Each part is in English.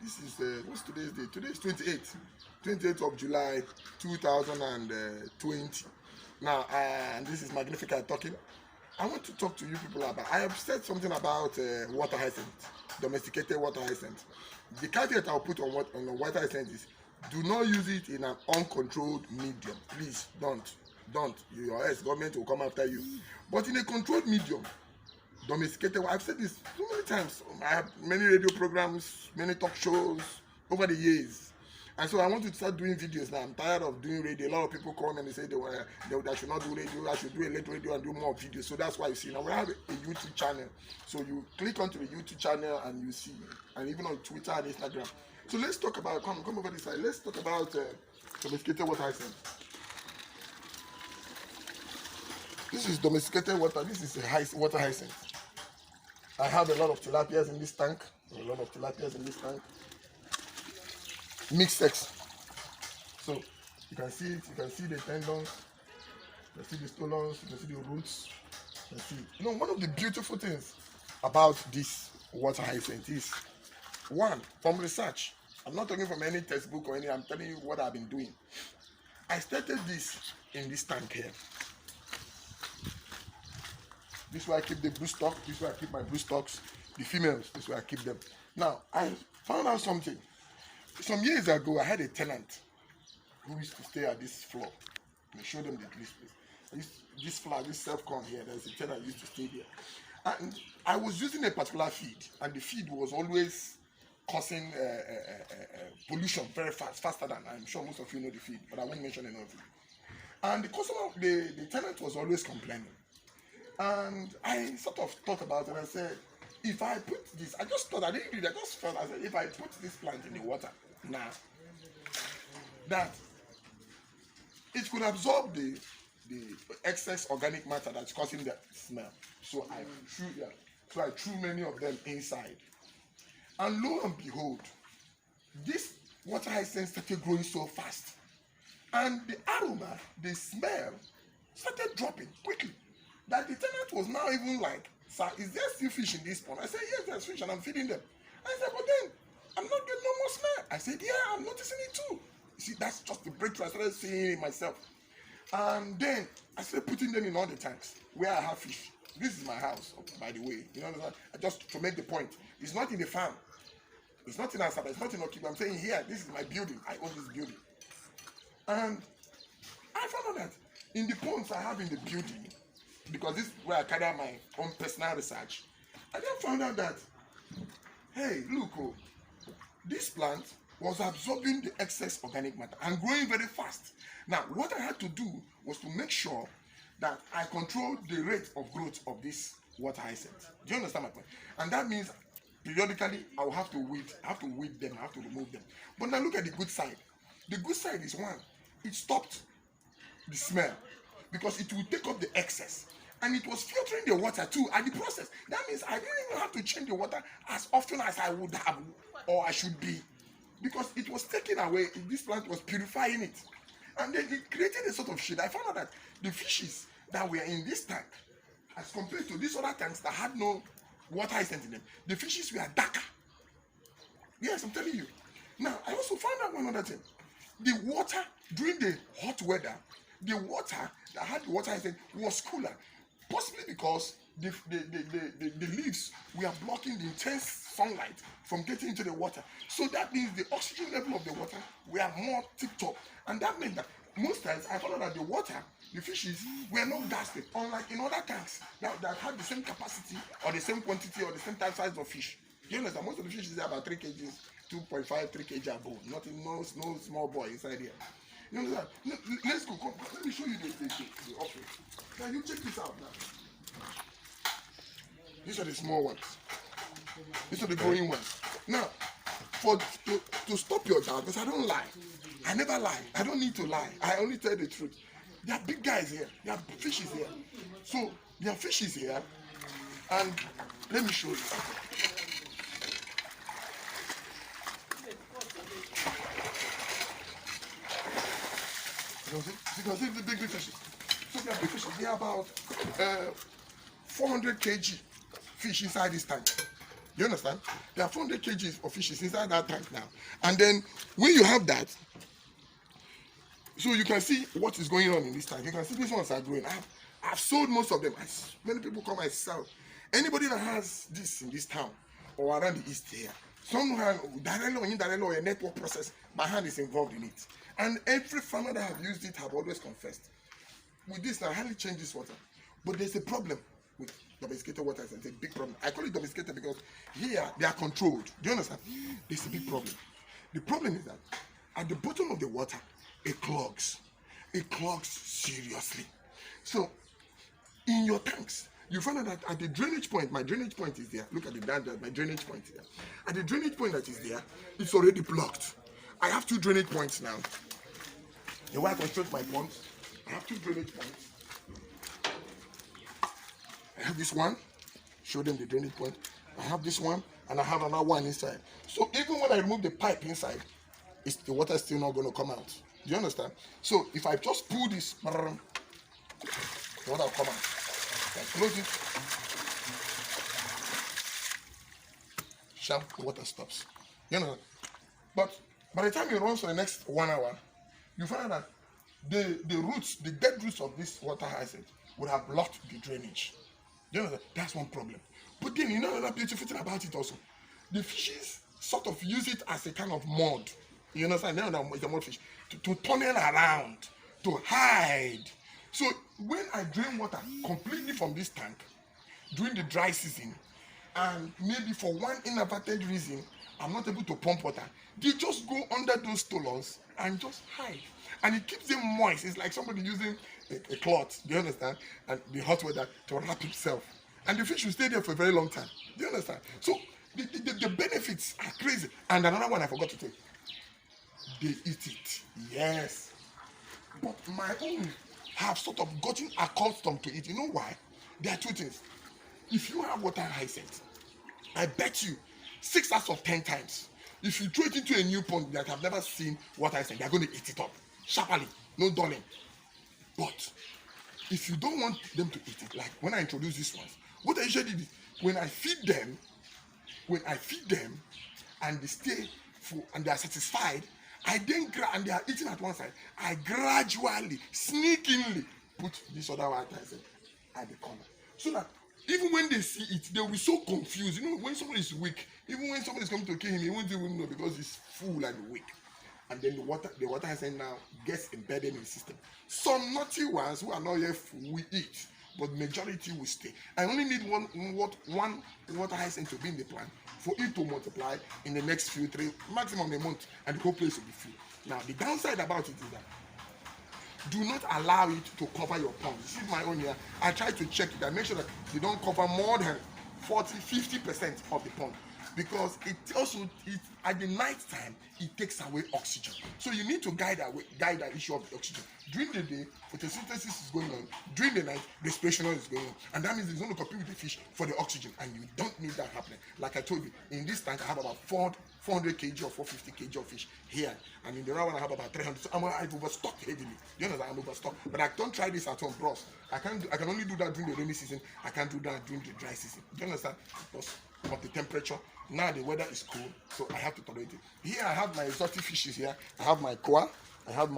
This is what's today's date? Today is 28th of July 2020. Now, and this is Magnificat talking. I want to talk to you people about. I have said something about water hyacinth, domesticated water hyacinth. The caveat I'll put on the water hyacinth is, do not use it in an uncontrolled medium. Please don't. Your government will come after you. But in a controlled medium, domesticated. I've said this so many times. I have many radio programs, many talk shows over the years, and so I want to start doing videos now. I'm tired of doing radio. A lot of people call me and they say I should not do radio. I should do a late radio and do more videos. So that's why you see now we have a YouTube channel. So you click onto the YouTube channel and you see, and even on Twitter and Instagram. So let's talk about. Come over this side. Let's talk about domesticated water hyacinth. This is domesticated water. This is a water hyacinth. I have a lot of tilapias in this tank. Mixed sex. So you can see it. You can see the tendons. You can see the stolons. You can see the roots. You can see. You know, one of the beautiful things about this water hyacinth is, one, from research. I'm not talking from any textbook or any. I'm telling you what I've been doing. I started this in this tank here. This is where I keep the blue stock. This is where I keep my blue stocks. The females, this is where I keep them. Now, I found out something. Some years ago, I had a tenant who used to stay at this floor. I showed them the place. This floor, this self-con here, there's a tenant who used to stay here. And I was using a particular feed, and the feed was always causing pollution very fast, faster than, I'm sure most of you know the feed, but I won't mention any of it. And the tenant was always complaining. And I sort of thought about it and I said, if I put this, I just thought, I didn't read, I just felt, I said, if I put this plant in the water now, that it could absorb the excess organic matter that's causing the smell. So I threw many of them inside. And lo and behold, this water hyacinth started growing so fast. And the aroma, the smell, started dropping quickly. That the tenant was now even like, sir, is there still fish in this pond? I said, yes, there's fish and I'm feeding them. I said, but then I'm not getting no more smell. I said, yeah, I'm noticing it too. You see, that's just the breakthrough. I started seeing it myself. And then I started putting them in all the tanks where I have fish. This is my house, by the way. You know, just to make the point. It's not in the farm. It's not in Asaba. It's not in Okiba. I'm saying here, this is my building. I own this building. And I found out that in the ponds I have in the building, because this is where I carry out my own personal research, I then found out that, hey, look, this plant was absorbing the excess organic matter and growing very fast. Now, what I had to do was to make sure that I controlled the rate of growth of this water hyacinth. Do you understand my point? And that means periodically I will have to weed. I have to weed them. I have to remove them. But now look at the good side. The good side is, one, it stopped the smell because it will take up the excess. And it was filtering the water too at the process. That means I didn't even have to change the water as often as I would have or I should be, because it was taking away, this plant was purifying it. And then it created a sort of shade. I found out that the fishes that were in this tank, as compared to these other tanks that had no water hyacinth in them, the fishes were darker. Yes, I'm telling you. Now, I also found out one other thing. The water during the hot weather, the water that had the water hyacinth was cooler. Possibly because the leaves were blocking the intense sunlight from getting into the water. So that means the oxygen level of the water were more tip-top. And that meant that most times I found out that the water, the fishes, were not gassed, unlike in other tanks that had the same capacity or the same quantity or the same type size of fish. You understand? Most of the fish is about 3 kg, 2.5, 3 kg above. No small boy inside here. You know that? Let's go. Come, let me show you the offering. Now you check this out now. These are the small ones. These are the growing ones. Now, to stop your doubt, because I don't lie. I never lie. I don't need to lie. I only tell the truth. There are big guys here. There are fishes here. So there are fishes here, and let me show you. You can see the big fishes. So they are big They are about 400 kg fish inside this tank. You understand? There are 400 kgs of fishes inside that tank now. And then when you have that, so you can see what is going on in this tank. You can see these ones are growing. I've sold most of them. Many people come and sell. Anybody that has this in this town or around the east here, somehow directly or indirectly or a network process, my hand is involved in it. And every farmer that have used it have always confessed. With this, I hardly change this water. But there's a problem with domesticated water. It's a big problem. I call it domesticated because here they are controlled. Do you understand? There's a big problem. The problem is that at the bottom of the water, it clogs. It clogs seriously. So in your tanks, you find out that at the drainage point, my drainage point is there. Look at my drainage point here. At the drainage point that is there, it's already blocked. I have 2 drainage points now. The way I construct my ponds, I have 2 drainage points. I have this one, show them the drainage point. I have this one, and I have another one inside. So even when I remove the pipe inside, the water is still not going to come out. Do you understand? So if I just pull this, the water will come out. I close it. Sharp, the water stops. You know. But by the time it runs for the next 1 hour, you find out that the roots, the dead roots of this water hyacinth would have blocked the drainage. You know, that's one problem. But then you know another beautiful thing about it also. The fishes sort of use it as a kind of mud. You understand? It's a mud fish. To tunnel around, to hide. So when I drain water completely from this tank during the dry season, and maybe for one inadvertent reason, I'm not able to pump water, they just go under those stolons and just hide. And it keeps them moist. It's like somebody using a cloth, do you understand? And the hot weather to wrap himself. And the fish will stay there for a very long time. Do you understand? So the benefits are crazy. And another one I forgot to tell you. They eat it. Yes. But my own have sort of gotten accustomed to it. You know why? There are 2 things. If you have water hyacinth, I bet you 6 out of 10 times, if you throw it into a new pond that have never seen water hyacinth, they're going to eat it up. Sharply. No dulling. But if you don't want them to eat it, like when I introduce these ones, what I usually do is when I feed them and they stay full and they are satisfied, I then and they are eating at one side, I gradually, sneakingly put this other one at the corner. So that even when they see it, they'll be so confused. You know, when someone is weak, even when someone is coming to kill him, he won't even know because he's full and weak. And then the water hyacinth now gets embedded in the system. Some naughty ones who are not yet full will eat, but majority will stay. I only need one water hyacinth to be in the plant for it to multiply in the next few 3, maximum a month, and the whole place will be full. Now, the downside about it is that do not allow it to cover your pond. This is my own here. I try to check it and make sure that they don't cover more than 40-50% of the pond, because it also at the night time it takes away oxygen. So you need to guide that issue of the oxygen. During the day, photosynthesis is going on. During the night, respiration is going on, and that means it's going to compete with the fish for the oxygen, and you don't need that happening. Like I told you, in this tank I have about 400 kg or 450 kg of fish here, and in the other one I have about 300. So I've overstocked heavily. You know that I'm overstocked, but I don't try this at home, bros. I can only do that during the rainy season. I can't do that during the dry season. Do you understand? Because of the temperature. Now the weather is cool, so I have to tolerate it. Here I have my exotic fishes here. I have my koa, I have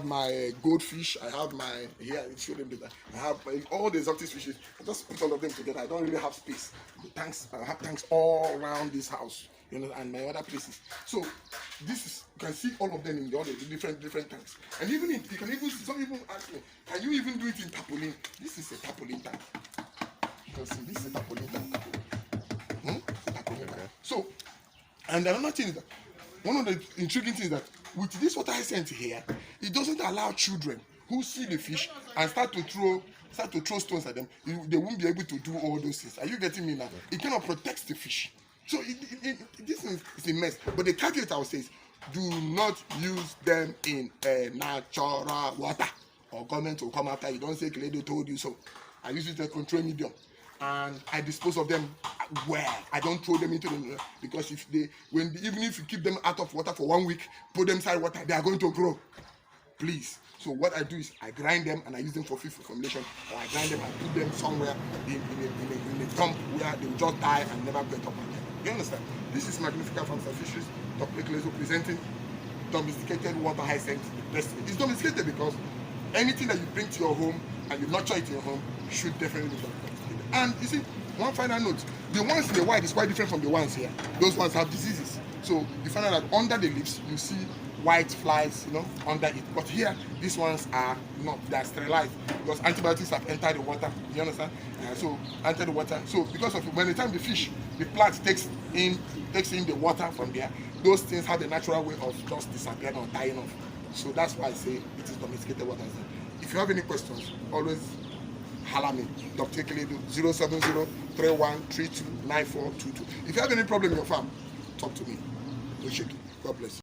my goldfish, I have my, here, show them that. I have all the exotic fishes. I just put all of them together. I don't really have space. The tanks, I have tanks all around this house, you know, and my other places. So this is, you can see all of them in all the different tanks. And even you can even, some even ask me, can you even do it in tarpaulin? This is a tarpaulin tank. You can see this is a tarpaulin tank. So, and another thing is that one of the intriguing things is that with this water hyacinth here, it doesn't allow children who see the fish and start to throw stones at them. They won't be able to do all those things. Are you getting me now? It kind of protects the fish. So this is a mess. But the caveat I would say is, do not use them in natural water, or government will come after you. Don't say Kledo told you so. I use it as a control medium, and I dispose of them well. I don't throw them into the, because even if you keep them out of water for 1 week, put them inside water, they are going to grow. Please. So what I do is I grind them and I use them for feed formulation, or I grind them and put them somewhere in a dump where they will just die and never get up again. You understand? This is Magnifica Farms and Fisheries, Dr. Ekelezo presenting domesticated water hyacinth. The best. It's domesticated because anything that you bring to your home and you nurture it in your home should definitely be domesticated. And you see, one final note, the ones in the white is quite different from the ones here. Those ones have diseases. So you find out that under the leaves, you see white flies, you know, under it. But here, these ones are not. They are sterilized because antibiotics have entered the water. You understand? So enter the water. So because of it, when the time the fish, the plant takes in the water from there, those things have a natural way of just disappearing or dying off. So that's why I say it is domesticated water. If you have any questions, always holler me. Dr. Ekelezo 070-3132-9422. If you have any problem in your farm, talk to me. No shaking. God bless you.